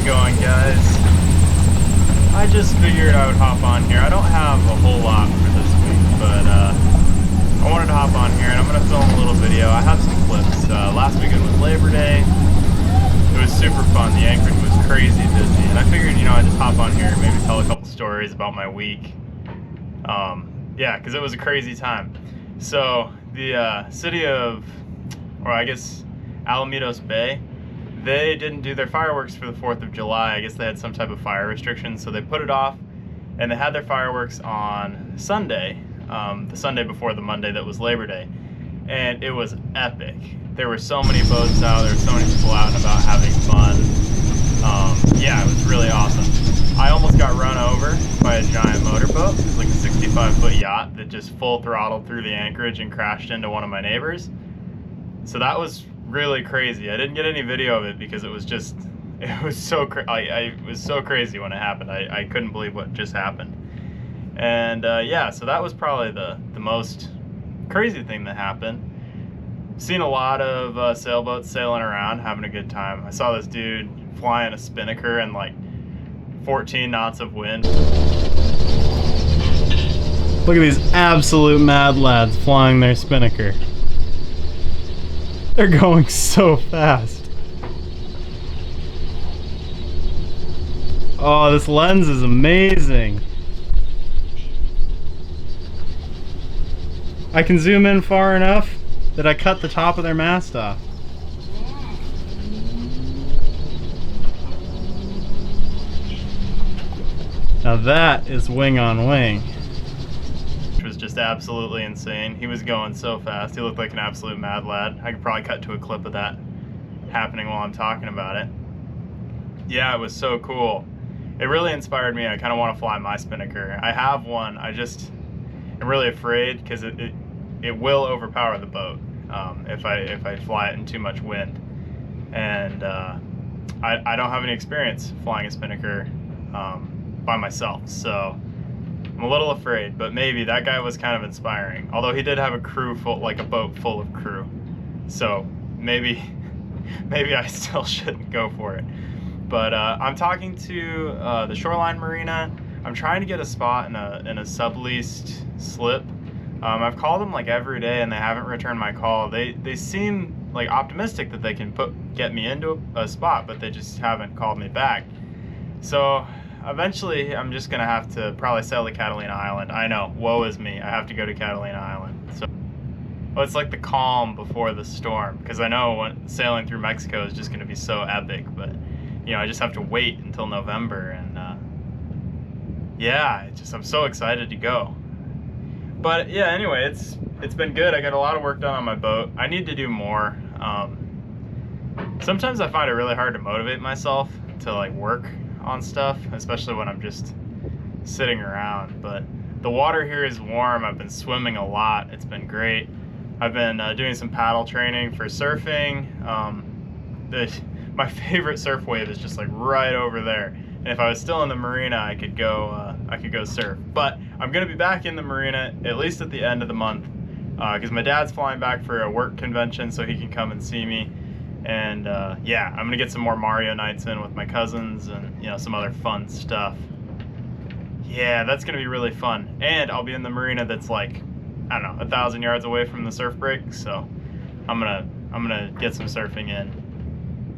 going, guys? I just figured I would hop on here. I don't have a whole lot for this week, but I wanted to hop on here and I'm going to film a little video. I have some clips. Last weekend was Labor Day. It was super fun. The anchorage was crazy busy, and I figured, you know, I'd just hop on here and maybe tell a couple stories about my week. Yeah, because it was a crazy time. So the city of, or I guess Alamitos Bay, they didn't do their fireworks for the 4th of July. I guess they had some type of fire restriction, so they put it off, and they had their fireworks on Sunday, the Sunday before the Monday that was Labor Day, and it was epic. There were so many boats out, there were so many people out and about having fun. Yeah, it was really awesome. I almost got run over by a giant motorboat. It was like a 65-foot yacht that just full throttled through the anchorage and crashed into one of my neighbors. So that was really crazy. I didn't get any video of it because it was just, it was so it was so crazy when it happened. I couldn't believe what just happened. And yeah, so that was probably the most crazy thing that happened. Seen a lot of sailboats sailing around, having a good time. I saw this dude flying a spinnaker and like 14 knots of wind. Look at these absolute mad lads flying their spinnaker. They're going so fast. Oh, this lens is amazing. I can zoom in far enough that I cut the top of their mast off. Now that is wing on wing. Which was just absolutely insane. He was going so fast. He looked like an absolute mad lad. I could probably cut to a clip of that happening while I'm talking about it. Yeah, it was so cool. It really inspired me. I kind of want to fly my spinnaker. I have one. I'm really afraid because it will overpower the boat if I fly it in too much wind. And I don't have any experience flying a spinnaker by myself, so I'm a little afraid, but maybe that guy was kind of inspiring. Although he did have a crew full, like a boat full of crew, so maybe I still shouldn't go for it. But I'm talking to the Shoreline Marina. I'm trying to get a spot in a subleased slip. I've called them like every day and they haven't returned my call. They seem like optimistic that they can get me into a spot, but they just haven't called me back. So eventually I'm just gonna have to probably sail to Catalina Island. I know, woe is me, I have to go to Catalina Island. So, well, it's like the calm before the storm, because I know sailing through Mexico is just gonna be so epic, but you know, I just have to wait until November, and yeah, I'm so excited to go. But yeah, anyway, it's been good. I got a lot of work done on my boat. I need to do more. Sometimes I find it really hard to motivate myself to like work on stuff, especially when I'm just sitting around. But the water here is warm. I've been swimming a lot. It's been great. I've been doing some paddle training for surfing. My favorite surf wave is just like right over there. And if I was still in the marina, I could go surf. But I'm gonna be back in the marina at least at the end of the month, because my dad's flying back for a work convention, so he can come and see me. And yeah, I'm gonna get some more Mario nights in with my cousins and, you know, some other fun stuff. Yeah, that's gonna be really fun. And I'll be in the marina that's like, I don't know, 1,000 yards away from the surf break, so I'm gonna get some surfing in.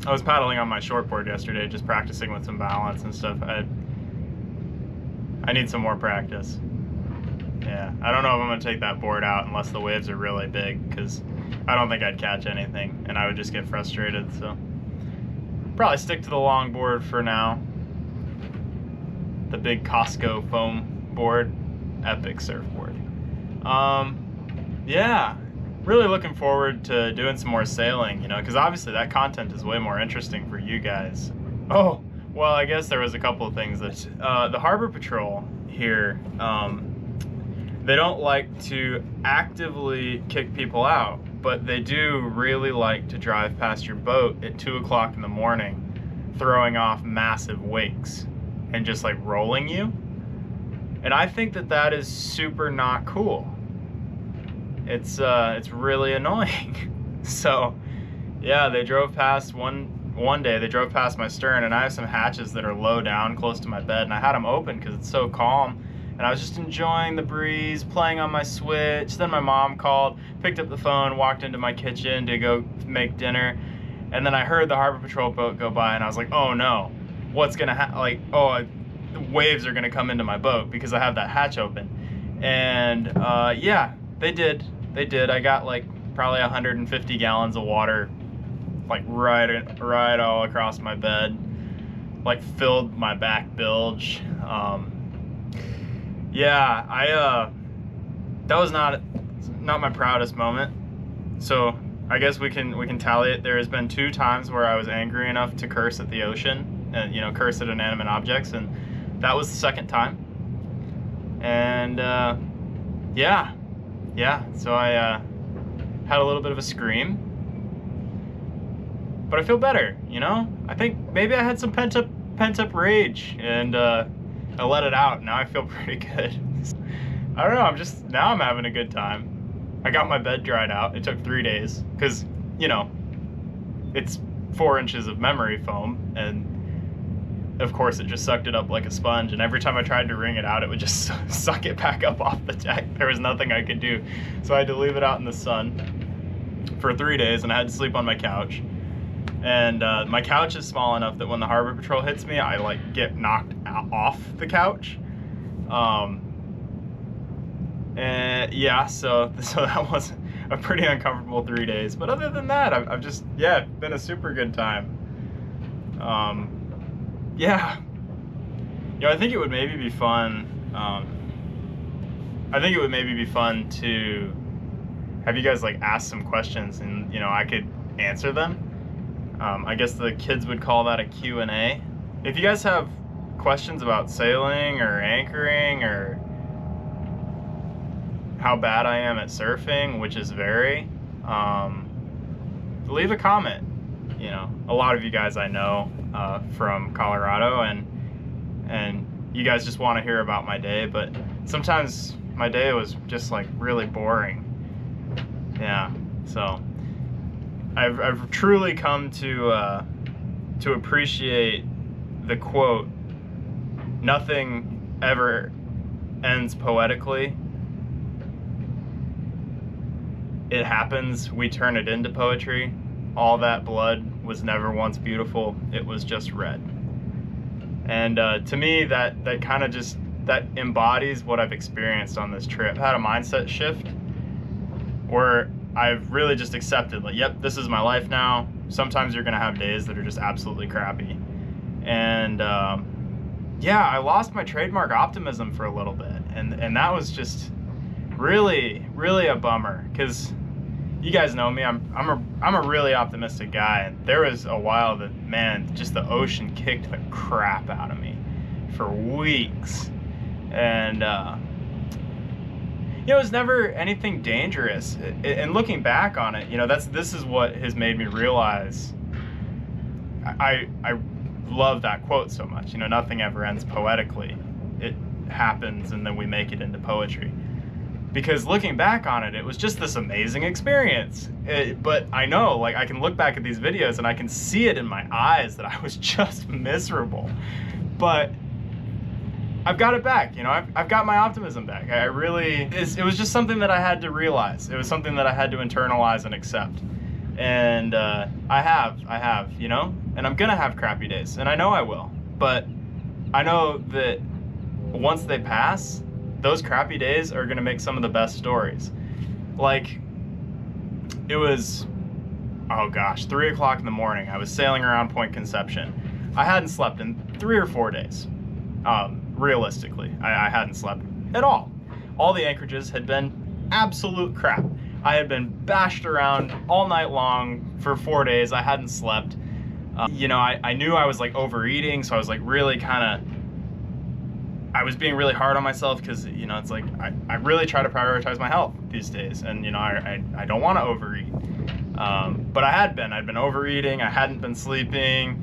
I was paddling on my shortboard yesterday, just practicing with some balance and stuff. I need some more practice. Yeah, I don't know if I'm gonna take that board out unless the waves are really big, because I don't think I'd catch anything and I would just get frustrated. So probably stick to the long board for now. The big Costco foam board, epic surfboard. Yeah, really looking forward to doing some more sailing, you know, because obviously that content is way more interesting for you guys. Oh, well, I guess there was a couple of things that the Harbor Patrol here, they don't like to actively kick people out, but they do really like to drive past your boat at 2 o'clock in the morning, throwing off massive wakes and just like rolling you. And I think that is super not cool. It's really annoying. So yeah, they drove past one one day they drove past my stern, and I have some hatches that are low down close to my bed, and I had them open because it's so calm, and I was just enjoying the breeze, playing on my Switch. Then my mom called, picked up the phone, walked into my kitchen to go make dinner, and then I heard the Harbor Patrol boat go by, and I was like, oh no, what's gonna happen? Like, the waves are gonna come into my boat because I have that hatch open. And yeah, they did. I got like probably 150 gallons of water, like right all across my bed, like filled my back bilge. Yeah, that was not my proudest moment. So I guess we can tally it. There has been 2 times where I was angry enough to curse at the ocean and, you know, curse at inanimate objects, and that was the 2nd time. And yeah, so I had a little bit of a scream, but I feel better, you know? I think maybe I had some pent up rage, and I let it out. Now I feel pretty good. I don't know, now I'm having a good time. I got my bed dried out. It took 3 days because, you know, it's 4 inches of memory foam, and of course it just sucked it up like a sponge, and every time I tried to wring it out, it would just suck it back up off the deck. There was nothing I could do. So I had to leave it out in the sun for 3 days, and I had to sleep on my couch. And my couch is small enough that when the Harbor Patrol hits me, I like get knocked off the couch. And yeah, so that was a pretty uncomfortable 3 days. But other than that, I've just, yeah, been a super good time. Yeah, you know, I think it would maybe be fun. I think it would maybe be fun to have you guys like ask some questions, and, you know, I could answer them. I guess the kids would call that a Q&A. If you guys have questions about sailing or anchoring or how bad I am at surfing, which is very, leave a comment. You know, a lot of you guys I know from Colorado, and you guys just want to hear about my day, but sometimes my day was just like really boring. Yeah, so I've truly come to appreciate the quote, "Nothing ever ends poetically. It happens, we turn it into poetry. All that blood was never once beautiful, it was just red." And to me, that kind of just, that embodies what I've experienced on this trip. I had a mindset shift where I've really just accepted, like, yep, this is my life now. Sometimes you're gonna have days that are just absolutely crappy. And yeah, I lost my trademark optimism for a little bit. And that was just really, really a bummer, because you guys know me, I'm a really optimistic guy, and there was a while that, man, just the ocean kicked the crap out of me for weeks. And you know, it was never anything dangerous. And looking back on it, you know, this is what has made me realize I love that quote so much. You know, nothing ever ends poetically. It happens, and then we make it into poetry. Because looking back on it, it was just this amazing experience. But I know, like, I can look back at these videos and I can see it in my eyes that I was just miserable. But I've got it back, you know, I've got my optimism back. It was just something that I had to realize. It was something that I had to internalize and accept. And I have, you know, and I'm gonna have crappy days, and I know I will. But I know that once they pass, those crappy days are gonna make some of the best stories. Like, it was, oh gosh, 3 o'clock in the morning. I was sailing around Point Conception. I hadn't slept in 3 or 4 days. Realistically, I hadn't slept at all. All the anchorages had been absolute crap. I had been bashed around all night long for 4 days. I hadn't slept. You know, I knew I was like overeating, so I was like really I was being really hard on myself, because, you know, it's like I really try to prioritize my health these days, and, you know, I don't want to overeat. But I'd been overeating, I hadn't been sleeping.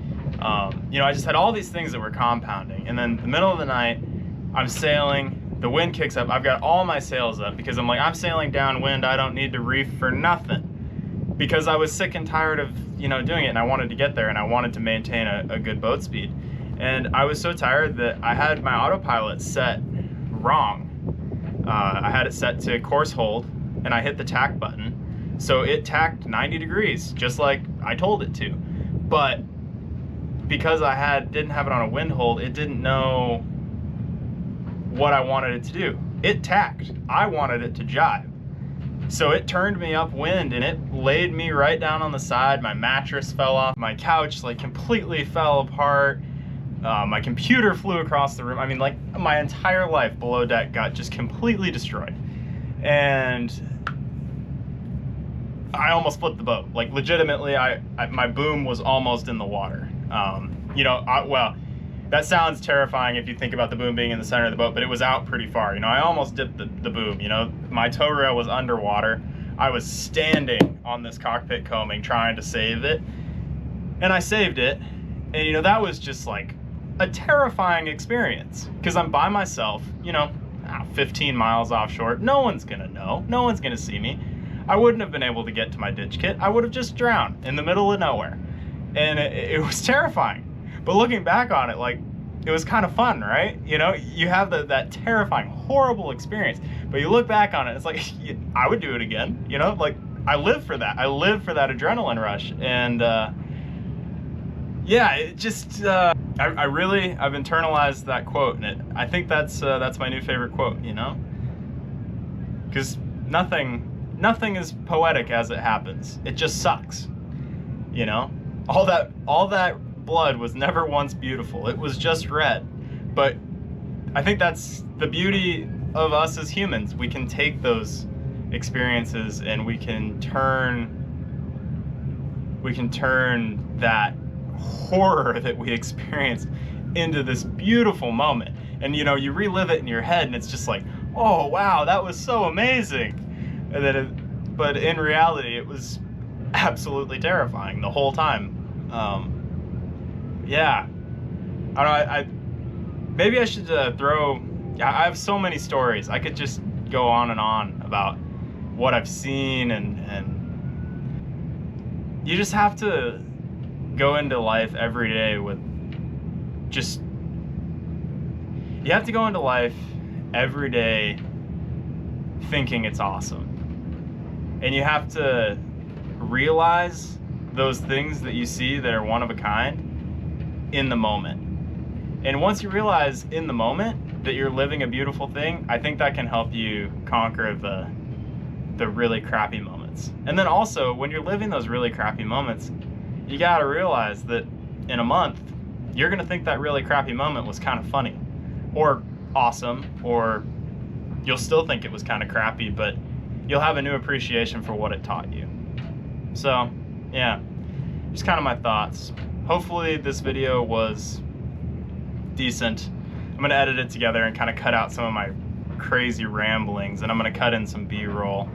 You know, I just had all these things that were compounding. And then the middle of the night, I'm sailing, the wind kicks up, I've got all my sails up because I'm like, I'm sailing downwind, I don't need to reef for nothing. because I was sick and tired of, you know, doing it, and I wanted to get there, and I wanted to maintain a good boat speed. And I was so tired that I had my autopilot set wrong. I had it set to course hold, and I hit the tack button. So it tacked 90 degrees, just like I told it to. But because I didn't have it on a wind hold, it didn't know what I wanted it to do. It tacked. I wanted it to jibe. So it turned me upwind and it laid me right down on the side. My mattress fell off. My couch like completely fell apart. My computer flew across the room. I mean, like, my entire life below deck got just completely destroyed. And I almost flipped the boat. Like, legitimately, my boom was almost in the water. You know, well, that sounds terrifying if you think about the boom being in the center of the boat, but it was out pretty far. You know, I almost dipped the boom. You know, my tow rail was underwater. I was standing on this cockpit coaming trying to save it, and I saved it. And, you know, that was just like a terrifying experience because I'm by myself, you know, 15 miles offshore. No one's gonna know. No one's gonna see me. I wouldn't have been able to get to my ditch kit. I would have just drowned in the middle of nowhere. And it was terrifying. But looking back on it, like, it was kind of fun, right? You know, you have that terrifying, horrible experience, but you look back on it, it's like, I would do it again, you know? Like, I live for that. I live for that adrenaline rush. And yeah, it just, I've internalized that quote, and I think that's my new favorite quote, you know? Because nothing is poetic as it happens. It just sucks, you know? All that blood was never once beautiful. It was just red. But I think that's the beauty of us as humans. We can take those experiences and we can turn that horror that we experienced into this beautiful moment. And, you know, you relive it in your head and it's just like, oh wow, that was so amazing. And then but in reality it was absolutely terrifying the whole time. Yeah, I don't know, maybe I should I have so many stories. I could just go on and on about what I've seen, and you just have to go into life every day with you have to go into life every day thinking it's awesome. And you have to realize those things that you see that are one of a kind in the moment. And once you realize in the moment that you're living a beautiful thing, I think that can help you conquer the really crappy moments. And then also, when you're living those really crappy moments, you gotta realize that in a month, you're gonna think that really crappy moment was kind of funny or awesome, or you'll still think it was kind of crappy, but you'll have a new appreciation for what it taught you. So, yeah, just kind of my thoughts. Hopefully this video was decent. I'm gonna edit it together and kind of cut out some of my crazy ramblings, and I'm gonna cut in some B-roll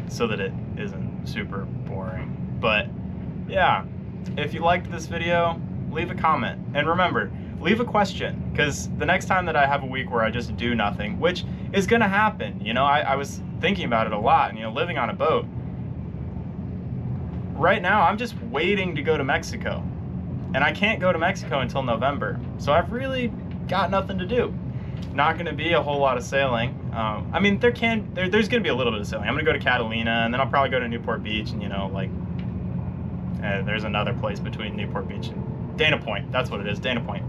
so that it isn't super boring. But yeah, if you liked this video, leave a comment. And remember, leave a question, because the next time that I have a week where I just do nothing, which is gonna happen, you know, I was thinking about it a lot, and, you know, living on a boat, right now I'm just waiting to go to Mexico, and I can't go to Mexico until November, so I've really got nothing to do. Not gonna be a whole lot of sailing. I mean, there's gonna be a little bit of sailing. I'm gonna go to Catalina, and then I'll probably go to Newport Beach, and, you know, like, there's another place between Newport Beach and Dana Point. That's what it is, Dana Point.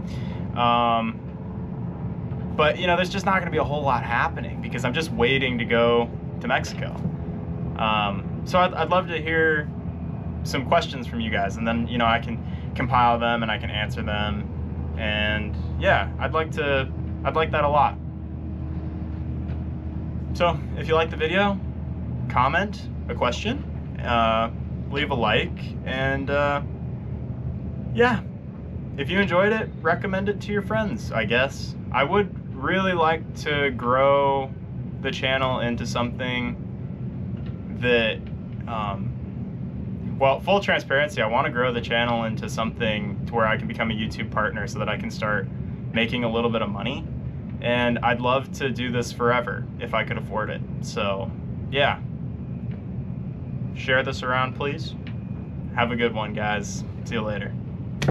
But, you know, there's just not going to be a whole lot happening because I'm just waiting to go to Mexico. So I'd love to hear some questions from you guys, and then, you know, I can compile them and I can answer them. And yeah, I'd like that a lot. So if you like the video, comment a question, leave a like, and yeah, if you enjoyed it, recommend it to your friends, I guess. I would really like to grow the channel into something that, well, full transparency, I want to grow the channel into something to where I can become a YouTube partner so that I can start making a little bit of money. And I'd love to do this forever if I could afford it. So yeah, Share this around, please. Have a good one, guys. See you later.